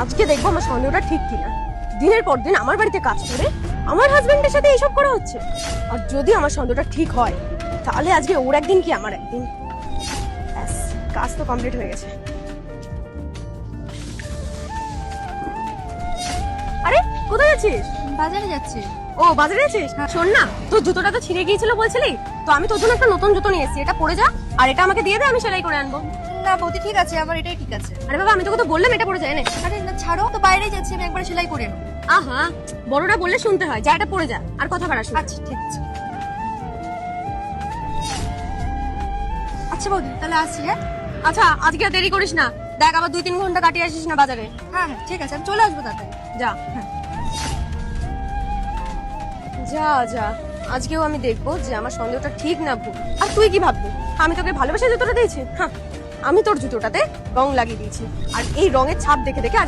আজকে দেখবো আমার সন্দেহটা ঠিক কিনা। দিনের পর দিন আমার বাড়িতে কাজ করে আমার হাজবেন্ডের সাথে এইসব করা হচ্ছে। আর যদি আমার সন্দেহটা ঠিক হয় তাহলে আজকে ওর একদিন কি আমার একদিন। ব্যাস, কাজ তো কমপ্লিট হয়ে গেছে। আরে কোথায় যাচ্ছিস? বাজারে যাচ্ছি। ও বাজারে যাচ্ছিস? শোন না, তোর জুতোটা তো ছিঁড়ে গিয়েছিল বলছিলি, তো আমি তোর জন্য একটা নতুন জুতো নিয়ে এসেছি। এটা পরে যা, আর এটা আমাকে দিয়ে দে, আমি সেলাই করে আনবো। না বৌদি, ঠিক আছে, আমার এটাই ঠিক আছে। আরে বাবা, আমি তোকে তো বললাম এটা পরে যায় না। আরে না ছাড়ো তো, বাইরেই যাচ্ছি, আমি একবার সেলাই করে নেবো। আহা, বড়রা বললে শুনতে হয়, যা এটা পরে যা, আর কথা বাড়াস না। আচ্ছা ঠিক আছে। আচ্ছা বৌদি, তাহলে আসছি। হ্যাঁ আচ্ছা, আজকে আর দেরি করিস না, দেখ আবার 2-3 ঘন্টা কাটিয়ে আসিস না বাজারে। হ্যাঁ হ্যাঁ ঠিক আছে, আমি চলে আসবো তাড়াতাড়ি। যা। যা যা, আজকেও আমি দেখবো যে আমার সন্দেহটা ঠিক না ভুল। আর তুই কি ভাববি আমি তোকে ভালোবাসা জুতোটা দিয়েছি? হ্যাঁ, আমি তোর জুতোটাতে রং লাগিয়ে দিয়েছি, আর এই রঙের ছাপ দেখে দেখে